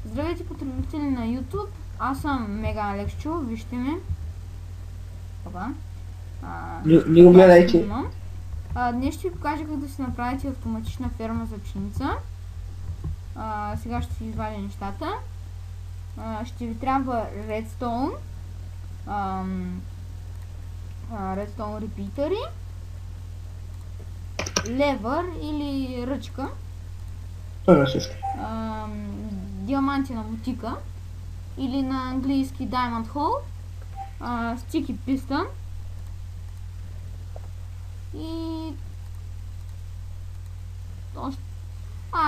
Здравейте, потребители на YouTube, аз съм Мега Алексчо, вижте ме. Това. Не го гледайте. Днес ще ви покажа как да си направите автоматична ферма за пшеница. Сега ще си извадя нещата. Ще ви трябва Redstone, Redstone репитъри, левър или ръчка, диаманти на бутика или на английски Diamond Hole, Sticky Piston и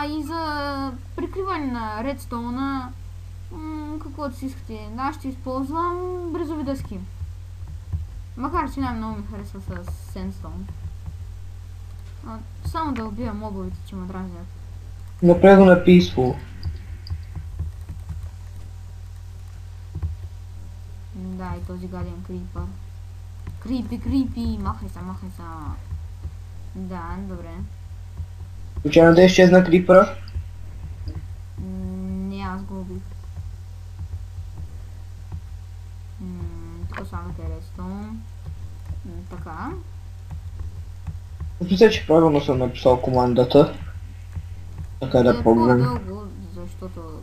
и за прикриване на редстоуна, каквото си искате. Аз ще използвам брезови дъски. Макар че най-много ми харесва с Sandstone. Само да убия мобовете, че ме дразнят. Направи го на Peaceful. Да, и този гаден крипър. Крипи, махай се. Да, добре. Случайно да изчезна крипъра? Не, аз го убих. Тук слагате редстоун. Така. Мисля, че правилно съм написал командата. Така да погледнем. По-дълго, защото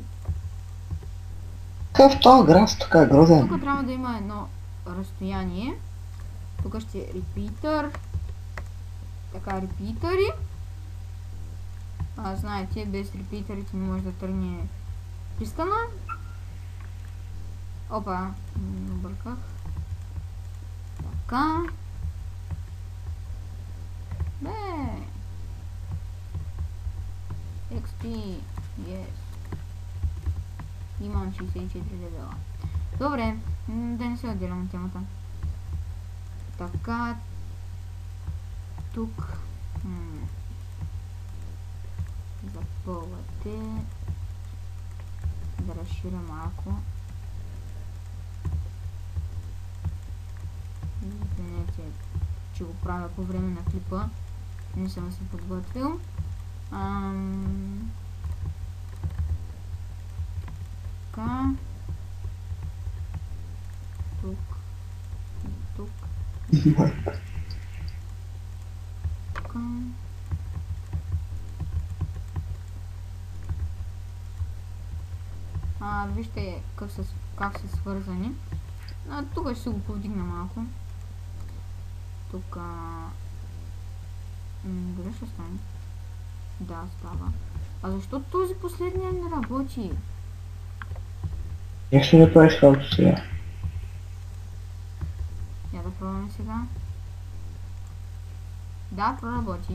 Какъв този град така е грозен? тук трябва да има едно разстояние. Тук ще е репитър. Така, репитъри. Знаете, без репитърите не може да тръгне пистана. Опа, обърках. Така. Бе! XP, yes. Имам 64 левела. Добре, да не се отделям от темата. Така. Тук. Запълвате. Да разширя малко. Извинете, че го правя по време на клипа. Не съм се подготвил. Така. Тук. Така. Вижте как са свързани. Тук ще се го повдигна малко. Тук. Дали ще стане? Да, става. Защо този последния не работи? Нещо не правиш както сега. Я да пробваме сега. Да, проработи.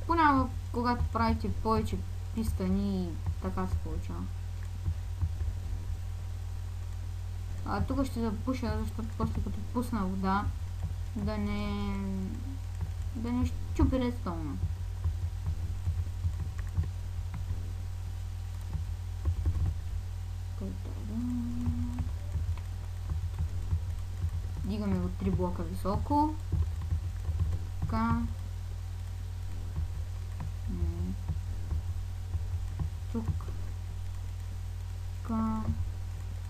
Понякога, когато правите повече пистани, така се получава. Тук ще запуша, защото после като пусна вода, да не щупи редстоуна. Дигаме го 3 блока високо. Така. Тук. Така.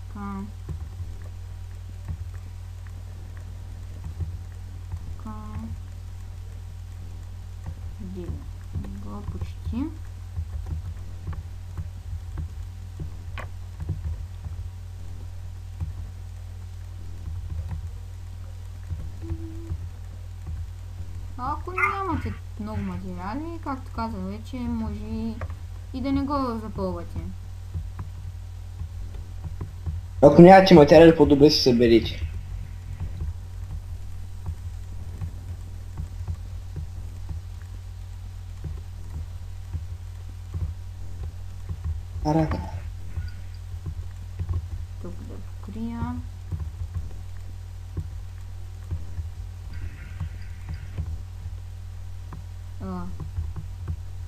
Така. Така. Дигаме го почти. Ако нямате много материали, както казах вече, може и да не го запълвате. Ако нямате материали, по-добре си съберите. Тук да покрия.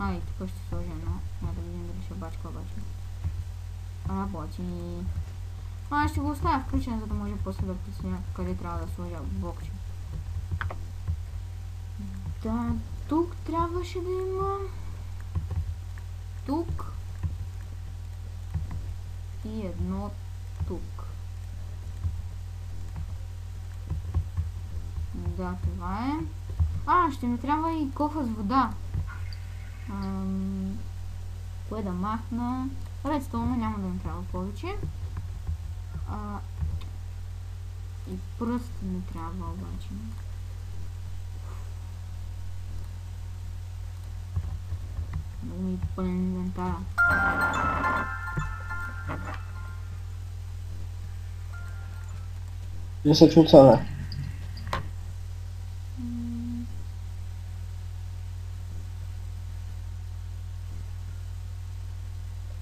И тук ще сложа едно. Да видим дали ще бачка обаче. Работи. Ще го оставя включен, за да може после да преценя къде трябва да сложа блокче. Да, тук трябваше да има тук. И едно тук. Да, това е. Ще ми трябва и кофа с вода. Кое да махна? Редстоуна няма да ми трябва повече. И пръст ми трябва обаче. Много ми пълен инвентара. Не се чуцаме.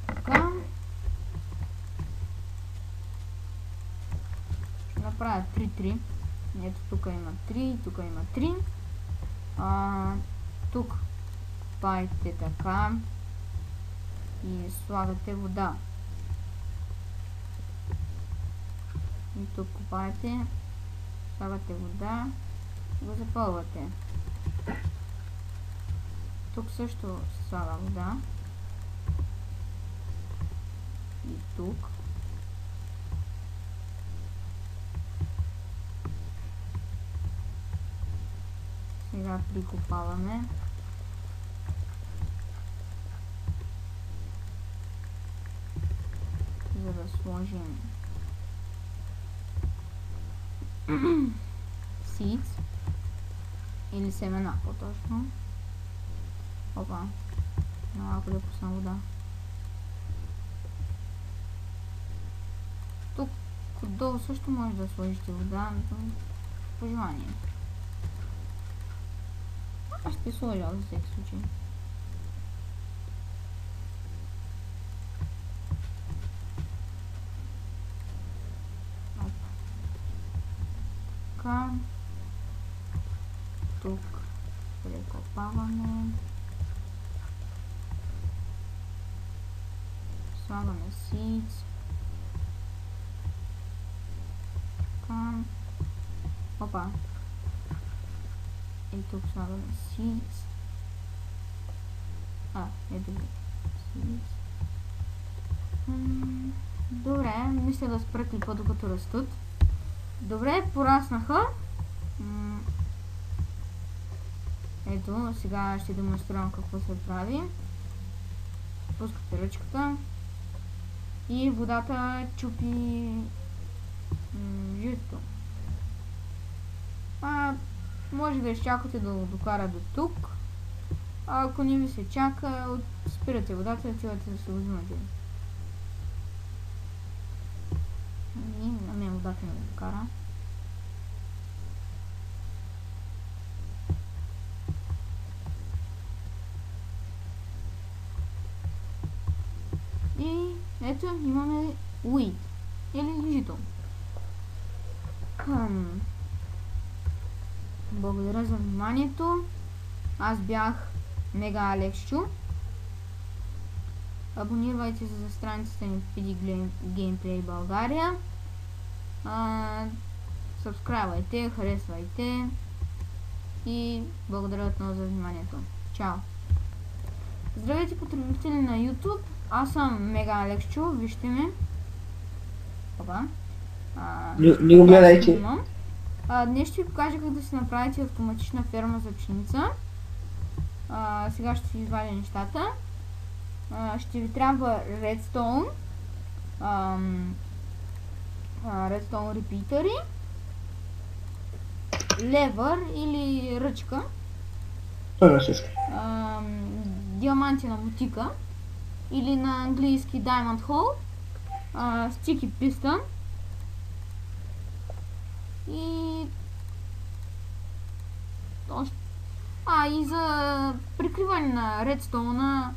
Така. Ще направя 3-3. Ето тук има 3, тук има 3. Тук правите така и слагате вода. И тук копаете, слагате вода и го запълвате. Тук също се слага вода. И тук. Сега прикопаваме. За да сложим seeds или семена по-точно. Опа, малко да пусна вода. Тук отдолу също може да сложите вода, но по желание. Аз ще сложа за всеки случай. Така. Тук прекопаваме. Слагаме seeds. Така. Опа. И тук слагаме seeds. Ето ги. Seeds. Добре, мисля да спра клипа докато растат. Добре, пораснаха. Ето, сега ще демонстрирам какво се прави. Пускате ръчката и водата чупи жито. Може да изчакате да го докара до тук. Ако не ви се чака, спирате водата и отивате да се взимате. И на мен водата не го докара. И ето имаме wheat или жито. Благодаря за вниманието. Аз бях Мега Алексчо. Абонирайте се за страницата ни PD Gameplay България. Сабскрайбвайте, харесвайте и благодаря отново за вниманието. Чао! Здравейте потребители на YouTube, аз съм Мега Алексчо, вижте ме. Опа. Не го гледайте. Днес ще ви покажа как да си направите автоматична ферма за пшеница. Сега ще си извадя нещата. Ще ви трябва Redstone, Redstone репитъри, левър или ръчка, диаманти на бутика или на английски Diamond Hole, Sticky Piston и и за прикриване на редстоуна,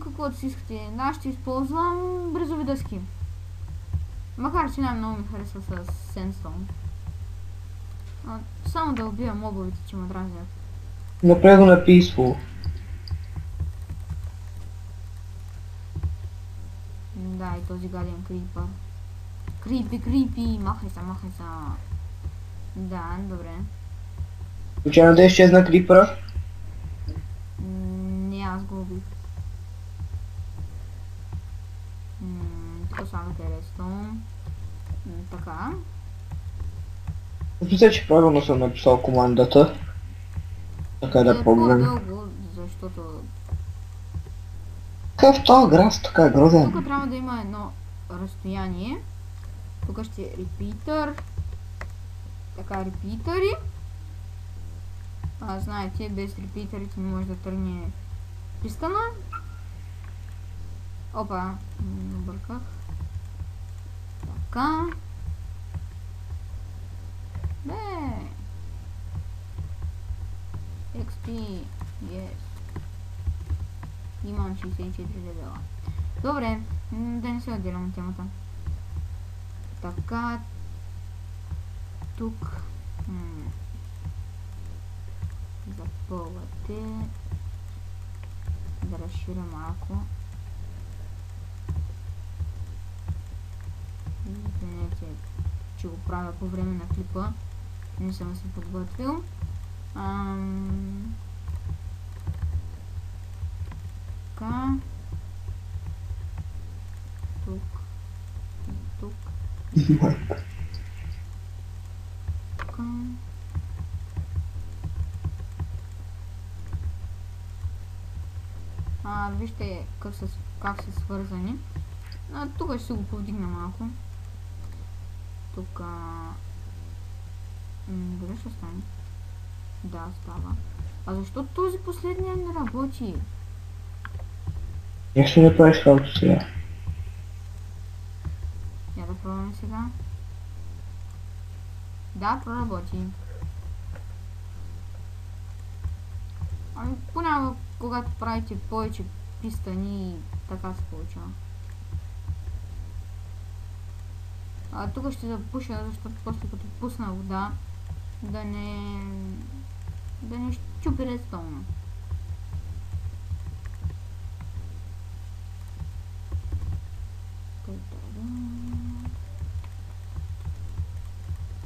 каквото си искате. Аз ще използвам брезови дъски. Макар че най-много ми харесва с Sandstone. Само да убия мобовете, че ме дразнят. Направи го на Peaceful. Да, и този гаден крипър. Крипи, махай се. Да, добре. Случайно да изчезна крипъра? Не, аз го убих. Тук слагате редстоун. Така. Мисля, че правилно съм написал командата. Така да погледнем. По-дълго, защото В този град така е грозен. тук трябва да има едно разстояние. Тук ще е репитър. Така, репитъри. Знаете, без репитърите не може да тръгне пистана. Опа, обърках. Така. Бе! XP, yes. Имам 64 левела. Добре, да не се отделям от темата. Така. Тук. Запълвате. Да разширя малко. Извинете, че го правя по време на клипа. Не съм се подготвил. Така. Тук. Тук. Така. Вижте как са свързани. Тук ще го повдигна малко. Тук. Дали ще стане? Да, става. Защо този последния не работи? Я ще направиш работа сега. Я да пробваме сега. Да, проработи. Понякога, когато правите повече пистани, така се получава. Тук ще запуша, защото после като пусна вода, да не щупи редстоуна.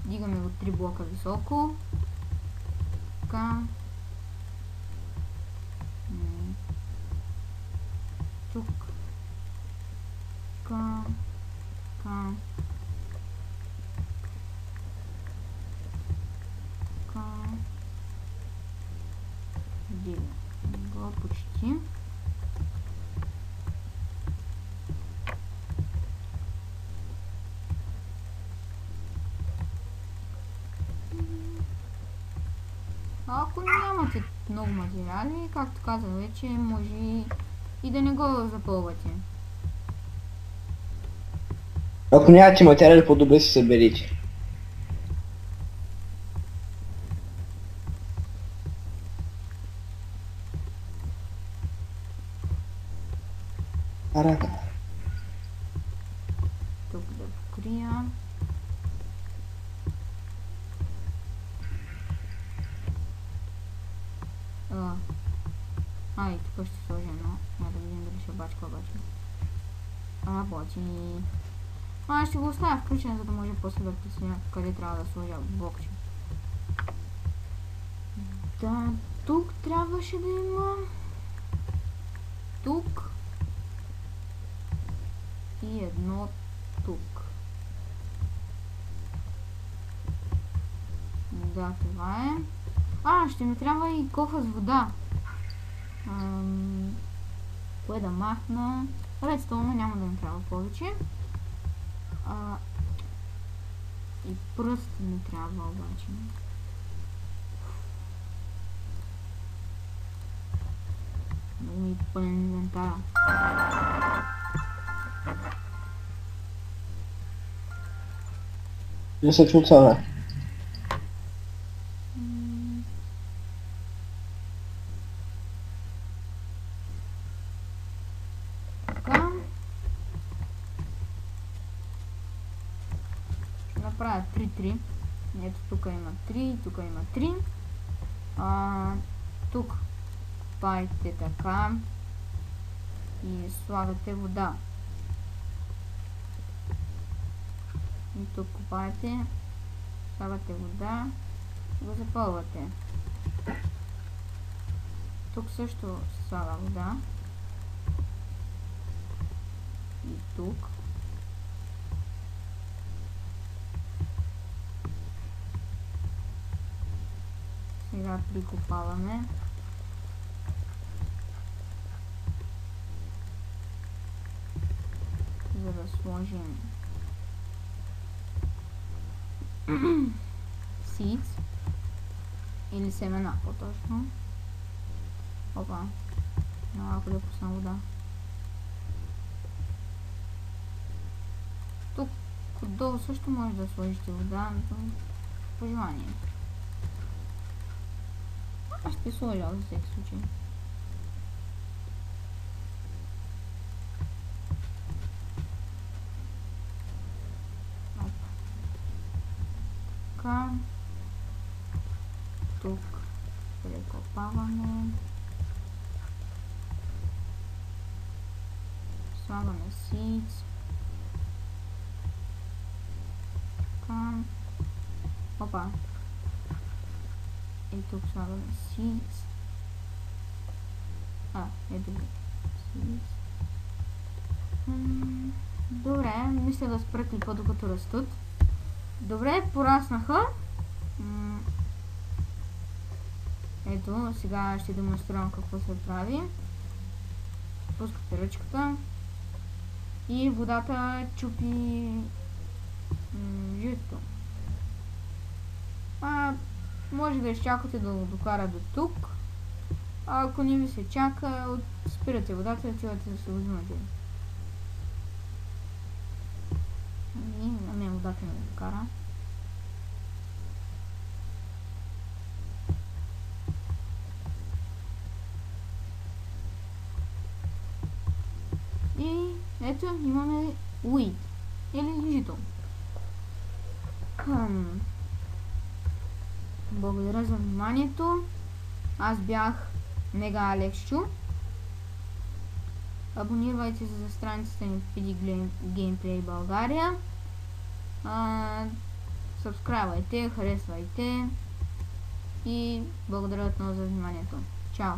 Дигаме го 3 блока високо. Така. Тук. Така. Така. Така. Дигаме го почти. Ако нямате много материали, както казах вече, може и да не го запълвате. Ако нямате материали, по-добре си съберите. Арака. Тук да покрия. И тук ще сложа едно. Да видим дали ще бачка обаче. Работи. Ще го оставя включен, за да може после да преценя къде трябва да сложа блокче. Да, тук трябваше да има. Тук. И едно тук. Да, това е. Ще ми трябва и кофа с вода. Кое да махна? Редстоуна няма да ми трябва повече. И пръст ми трябва обаче. Много ми пълен инвентар. Не се чуца, бе. Така. Ще направя 3-3. Ето тук има 3, тук има 3. Тук копайте така и слагате вода. И тук копайте, слагате вода и го запълвате. Тук също се слага вода. И тук. Сега прикопаваме. За да сложим seeds или семена по-точно. Опа, малко да пусна вода. Тук отдолу също може да сложите вода, но по желание. Аз ще сложа за всеки случай. Така. Тук прекопаваме. Слагаме seeds. Така. Опа. И тук слагаме seeds. Ето го. Seeds. Добре, мисля да спра клипа докато растат. Добре, пораснаха. Ето, сега ще демонстрирам какво се прави. Пускате ръчката и водата чупи жито. Може да изчакате да го докара до тук. А ако не ви се чака, спирате водата и отивате да се взимате. И на мен водата не докара. И ето имаме wheat или жито. Благодаря за вниманието. Аз бях Мега Алексчо. Абонирайте се за страницата ни PD Gameplay България. Сабскрайбвайте, харесвайте и благодаря отново за вниманието. Чао!